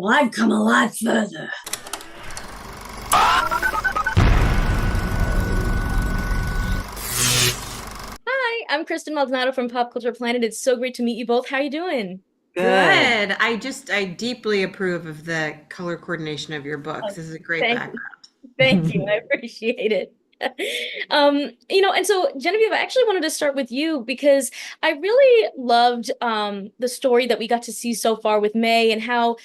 Well, I've come a lot further. Hi, I'm Kristen Maldonado from Pop Culture Planet. It's so great to meet you both. How are you doing? Good. Good. I deeply approve of the color coordination of your books. Oh, This is a great thank background. thank you. I appreciate it. And so Genevieve, I actually wanted to start with you because I really loved the story that we got to see so far with May and how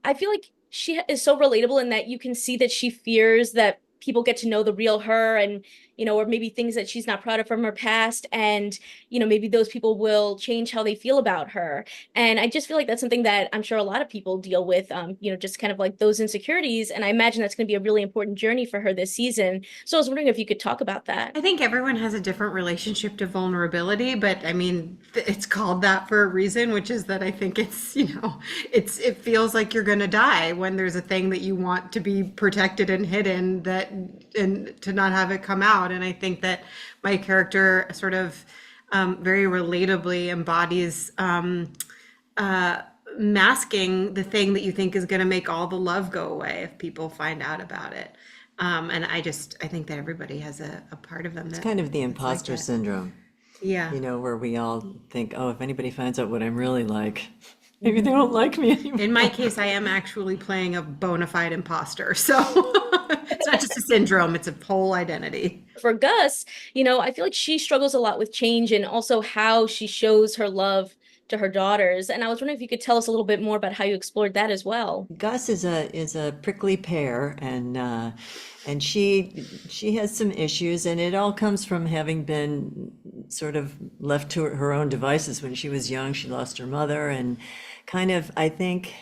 I feel like she is so relatable in that you can see that she fears that people get to know the real her and or maybe things that she's not proud of from her past and maybe those people will change how they feel about her. And I just feel like that's something that I'm sure a lot of people deal with, just kind of like those insecurities, and I imagine that's going to be a really important journey for her this season. So I was wondering if you could talk about that. I think everyone has a different relationship to vulnerability, but I mean, it's called that for a reason, which is that I think it feels like you're going to die when there's a thing that you want to be protected and hidden and to not have it come out. And I think that my character sort of very relatably embodies masking the thing that you think is going to make all the love go away if people find out about it. And I think that everybody has a part of them It's that kind of the that's like imposter that. syndrome, Yeah. where we all think, oh, if anybody finds out what I'm really like, maybe they won't like me In my anymore. case, I am actually playing a bona fide imposter. So it's not just a syndrome, it's a whole identity. For Gus, I feel like she struggles a lot with change and also how she shows her love to her daughters. And I was wondering if you could tell us a little bit more about how you explored that as well. Gus is a prickly pear, and she has some issues, and it all comes from having been sort of left to her own devices when she was young. She lost her mother, and kind of, I think,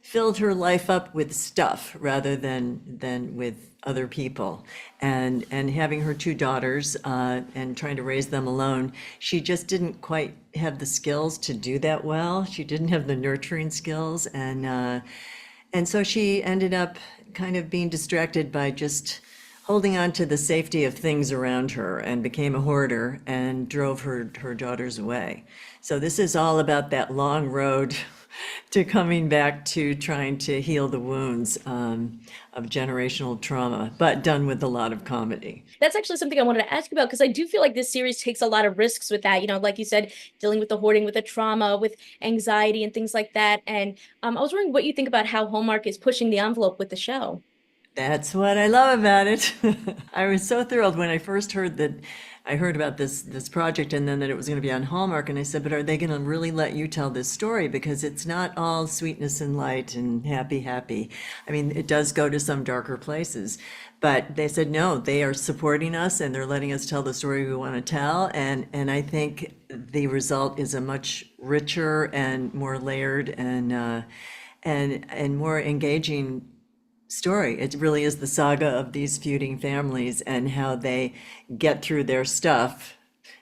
filled her life up with stuff rather than with other people, and having her two daughters, and trying to raise them alone, she just didn't quite have the skills to do that well. She didn't have the nurturing skills, and so she ended up kind of being distracted by just holding on to the safety of things around her, and became a hoarder and drove her daughters away. So this is all about that long road to coming back to trying to heal the wounds, of generational trauma, but done with a lot of comedy. That's actually something I wanted to ask you about because I do feel like this series takes a lot of risks with that. Like you said, dealing with the hoarding, with the trauma, with anxiety and things like that. And I was wondering what you think about how Hallmark is pushing the envelope with the show. That's what I love about it. I was so thrilled when I first heard that I heard about this project, and then that it was going to be on Hallmark, and I said, but are they going to really let you tell this story, because it's not all sweetness and light and happy. I mean, it does go to some darker places, but they said no, they are supporting us and they're letting us tell the story we want to tell, and I think the result is a much richer and more layered and more engaging story. It really is the saga of these feuding families and how they get through their stuff,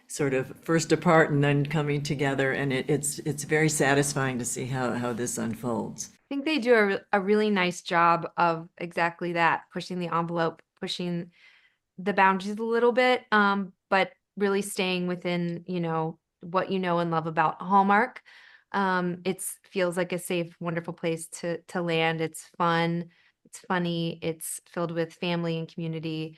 sort of first apart and then coming together. And it's very satisfying to see how this unfolds. Think they do a really nice job of exactly that, pushing the envelope, pushing the boundaries a little bit, but really staying within, what you know and love about Hallmark. It feels like a safe, wonderful place to land. It's fun, it's funny, it's filled with family and community.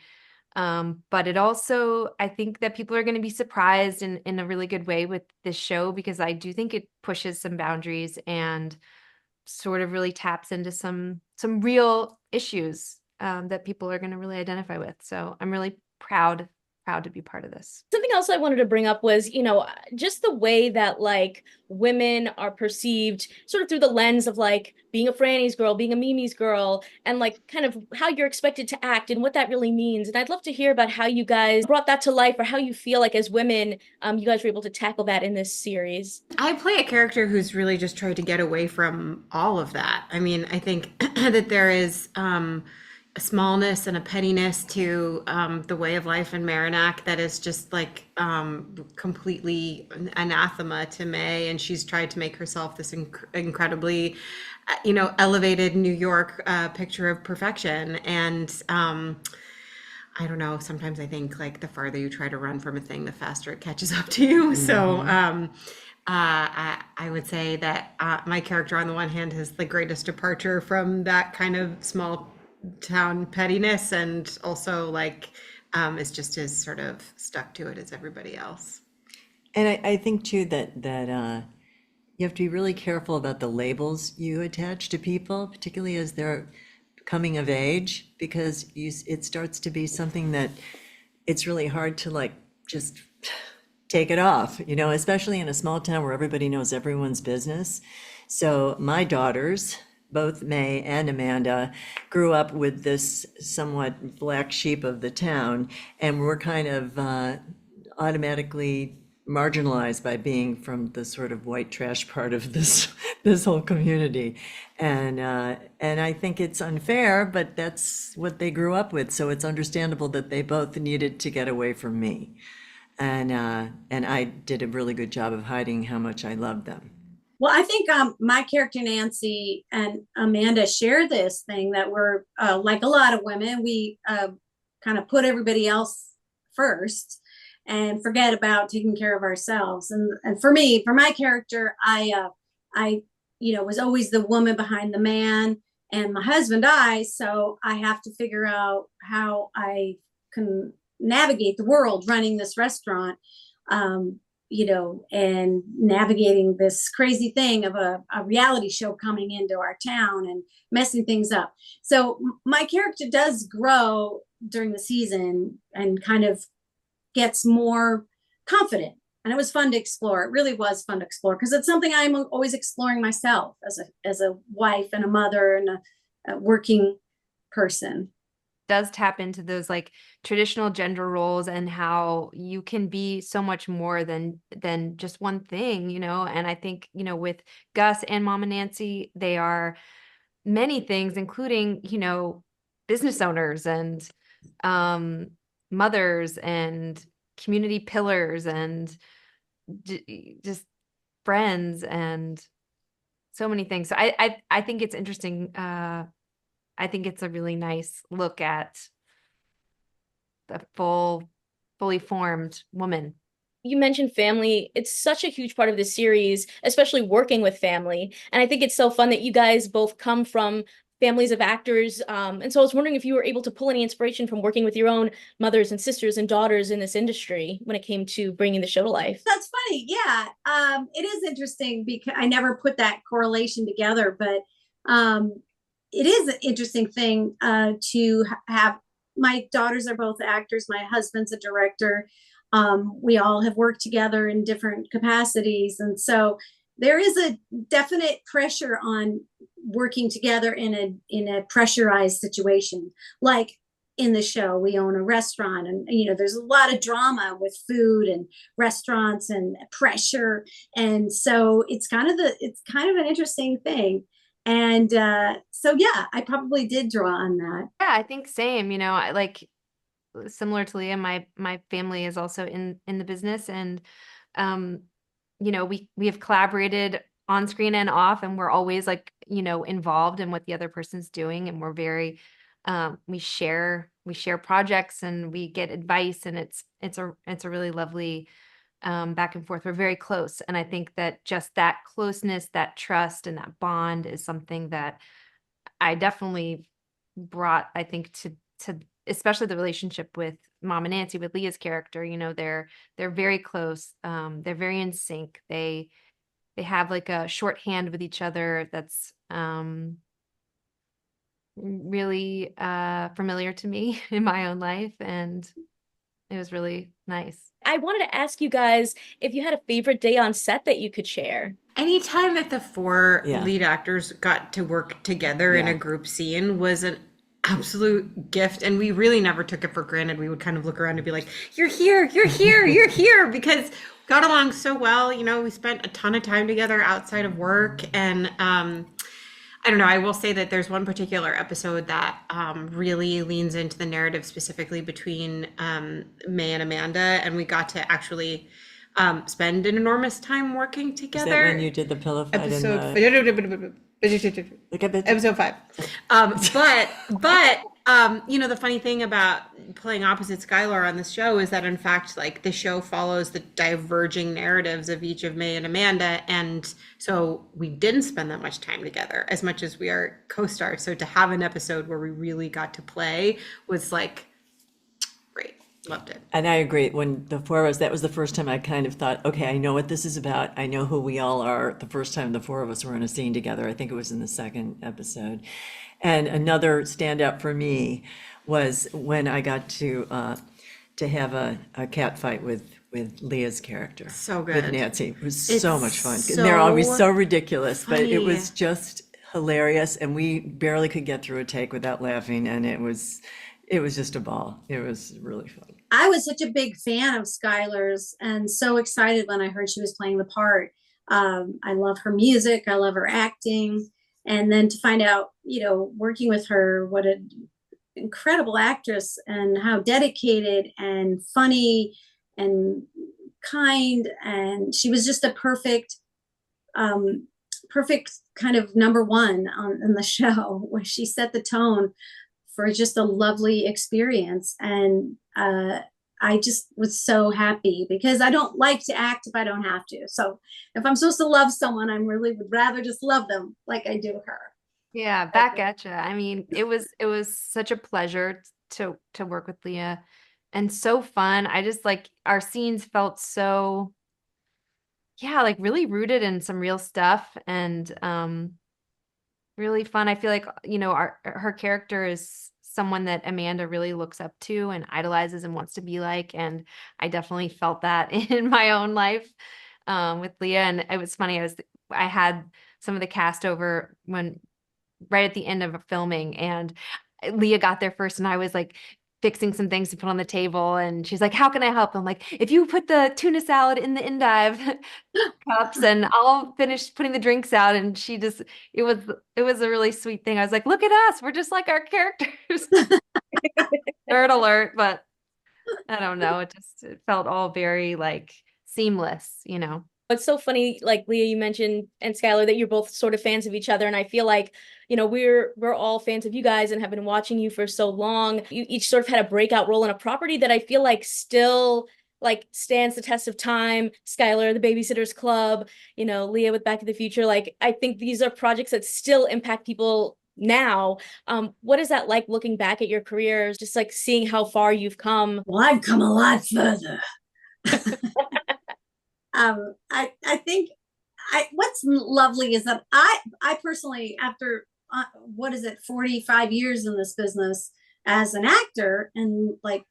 But it also, I think that people are going to be surprised in a really good way with this show, because I do think it pushes some boundaries and sort of really taps into some real issues, that people are going to really identify with. So I'm really proud to be part of this. Something else I wanted to bring up was, just the way that like women are perceived sort of through the lens of like being a Franny's girl, being a Mimi's girl, and like kind of how you're expected to act and what that really means. And I'd love to hear about how you guys brought that to life, or how you feel like as women, you guys were able to tackle that in this series. I play a character who's really just tried to get away from all of that. I mean, I think that there is a smallness and a pettiness to the way of life in Merrimack that is just like completely anathema to May, and she's tried to make herself this incredibly, elevated New York picture of perfection. And I don't know, sometimes I think like the farther you try to run from a thing, the faster it catches up to you. So I would say that my character on the one hand has the greatest departure from that kind of small town pettiness, and also like is just as sort of stuck to it as everybody else. And I think too that you have to be really careful about the labels you attach to people, particularly as they're coming of age, because it starts to be something that it's really hard to like just take it off, especially in a small town where everybody knows everyone's business. So my daughters, both Mae and Amanda, grew up with this somewhat black sheep of the town, and were kind of automatically marginalized by being from the sort of white trash part of this whole community. And I think it's unfair, but that's what they grew up with. So it's understandable that they both needed to get away from me. And I did a really good job of hiding how much I loved them. Well, I think my character Nancy and Amanda share this thing that we're like a lot of women, we kind of put everybody else first and forget about taking care of ourselves. And for me, for my character, I was always the woman behind the man, and my husband dies, so I have to figure out how I can navigate the world running this restaurant, and navigating this crazy thing of a reality show coming into our town and messing things up. So my character does grow during the season and kind of gets more confident. And it was fun to explore. It really was fun to explore, because it's something I'm always exploring myself as a wife and a mother and a working person. Does tap into those like traditional gender roles and how you can be so much more than just one thing, and I think, with Gus and Mama Nancy, they are many things, including, business owners and mothers and community pillars and just friends and so many things. So I think it's interesting. I think it's a really nice look at the fully formed woman. You mentioned family. It's such a huge part of this series, especially working with family. And I think it's so fun that you guys both come from families of actors. And so I was wondering if you were able to pull any inspiration from working with your own mothers and sisters and daughters in this industry when it came to bringing the show to life. That's funny. Yeah. It is interesting because I never put that correlation together, but it is an interesting thing to have. My daughters are both actors. My husband's a director. We all have worked together in different capacities. And so there is a definite pressure on working together in a pressurized situation. Like in the show, we own a restaurant, and there's a lot of drama with food and restaurants and pressure. And so it's kind of an interesting thing. And so yeah, I probably did draw on that. Yeah, I think same. I like, similar to Leah, my family is also in the business, and we have collaborated on screen and off, and we're always like, involved in what the other person's doing, and we're very we share projects and we get advice, and it's a really lovely back and forth. We're very close. And I think that just that closeness, that trust, and that bond is something that I definitely brought, I think, to especially the relationship with Mom and Nancy, with Leah's character. They're very close. They're very in sync. They have like a shorthand with each other that's really familiar to me in my own life, and it was really nice. I wanted to ask you guys if you had a favorite day on set that you could share. Anytime that the four lead actors got to work together in a group scene was an absolute gift, and we really never took it for granted. We would kind of look around and be like, you're here, you're here, because we got along so well. We spent a ton of time together outside of work, and I don't know, I will say that there's one particular episode that really leans into the narrative specifically between Mae and Amanda, and we got to actually spend an enormous time working together. Is that when you did the pillow fight? Episode 5. But the funny thing about playing opposite Schuyler on this show is that in fact, like, the show follows the diverging narratives of each of Mae and Amanda, and so we didn't spend that much time together as much as we are co-stars. So to have an episode where we really got to play was like great. Loved it. And I agree. When the four of us, that was the first time I kind of thought, okay, I know what this is about. I know who we all are. The first time the four of us were in a scene together, I think it was in the second episode. And another standout for me was when I got to have a cat fight with Leah's character. So With good. Nancy. It was It's so much fun. And they're always so so ridiculous, but it was funny. just hilarious. And we barely could get through a take without laughing. And it was just a ball. It was really fun. I was such a big fan of Schuyler's and so excited when I heard she was playing the part. I love her music. I love her acting. And then to find out, working with her, what an incredible actress and how dedicated and funny and kind. And she was just a perfect kind of number one in the show, where she set the tone for just a lovely experience. And I just was so happy because I don't like to act if I don't have to. So if I'm supposed to love someone, I really would rather just love them like I do her. Yeah, back at you. I mean, it was such a pleasure to work with Lea, and so fun. I just like our scenes felt so, yeah, like really rooted in some real stuff, and really fun. I feel like, her character is someone that Amanda really looks up to and idolizes and wants to be like, and I definitely felt that in my own life with Lea. And it was funny. I had some of the cast over right at the end of filming, and Lea got there first, and I was like fixing some things to put on the table, and she's like, how can I help? I'm like, if you put the tuna salad in the endive cups, and I'll finish putting the drinks out. And it was a really sweet thing. I was like, look at us, we're just like our characters. Nerd alert. But I don't know, it felt all very like seamless. It's so funny, like Lea, you mentioned, and Schuyler, that you're both sort of fans of each other, and I feel like, we're all fans of you guys and have been watching you for so long. You each sort of had a breakout role in a property that I feel like still like stands the test of time. Schuyler, The Babysitter's Club, Lea with Back to the Future. Like, I think these are projects that still impact people now. What is that like looking back at your careers, just like seeing how far you've come? Well, I've come a lot further. I think what's lovely is that I personally, after 45 years in this business as an actor and like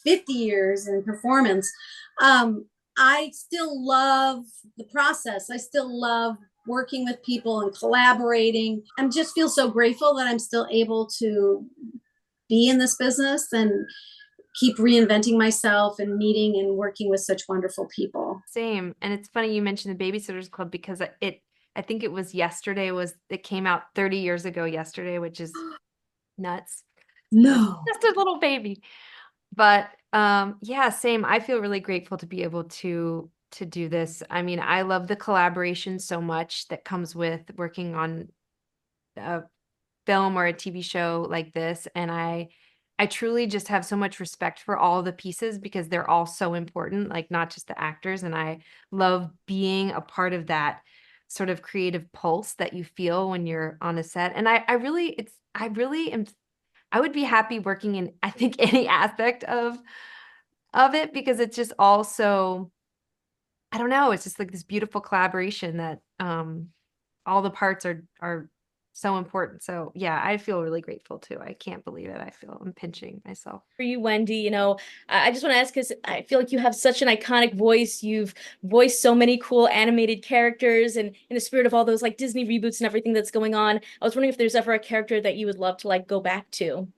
50 years in performance, I still love the process. I still love working with people and collaborating. I just feel so grateful that I'm still able to be in this business and keep reinventing myself and meeting and working with such wonderful people. Same. And it's funny you mentioned the Babysitter's Club, because I think it was yesterday, it came out 30 years ago yesterday, which is nuts. No. Just a little baby. But yeah, same. I feel really grateful to be able to do this. I mean, I love the collaboration so much that comes with working on a film or a TV show like this. And I truly just have so much respect for all the pieces, because they're all so important, like not just the actors. And I love being a part of that sort of creative pulse that you feel when you're on a set. And I would be happy working in, I think, any aspect of it, because it's just all so, I don't know, it's just like this beautiful collaboration that all the parts are so important. So yeah, I feel really grateful too. I can't believe it. I'm pinching myself. For you, Wendie, I just want to ask, because I feel like you have such an iconic voice. You've voiced so many cool animated characters, and in the spirit of all those like Disney reboots and everything that's going on, I was wondering if there's ever a character that you would love to like go back to.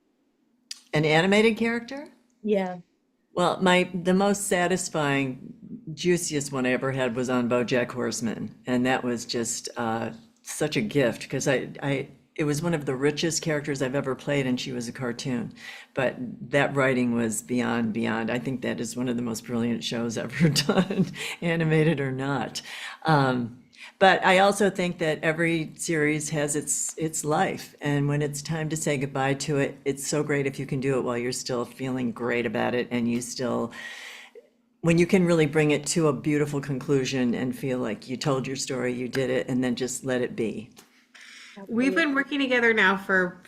An animated character? Yeah. Well, the most satisfying, juiciest one I ever had was on BoJack Horseman, and that was just such a gift, because it was one of the richest characters I've ever played, and she was a cartoon. But that writing was beyond. I think that is one of the most brilliant shows ever done, animated or not. But I also think that every series has its life, and when it's time to say goodbye to it, it's so great if you can do it while you're still feeling great about it, and you still, when you can really bring it to a beautiful conclusion and feel like you told your story, you did it, and then just let it be. We've been working together now for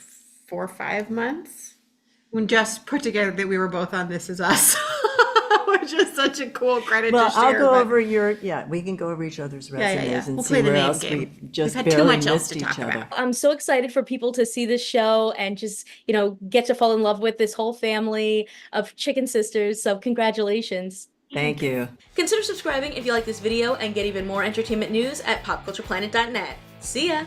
4 or 5 months. We just put together that we were both on This Is Us, which is such a cool credit Well, to share. I'll go but- over we can go over each other's Yeah, yeah, resumes yeah. and We'll see play the where name else game. we just We've had too barely much else missed to each talk other. about. I'm so excited for people to see this show and just, get to fall in love with this whole family of chicken sisters. So congratulations. Thank you. Consider subscribing if you like this video and get even more entertainment news at popcultureplanet.net. See ya!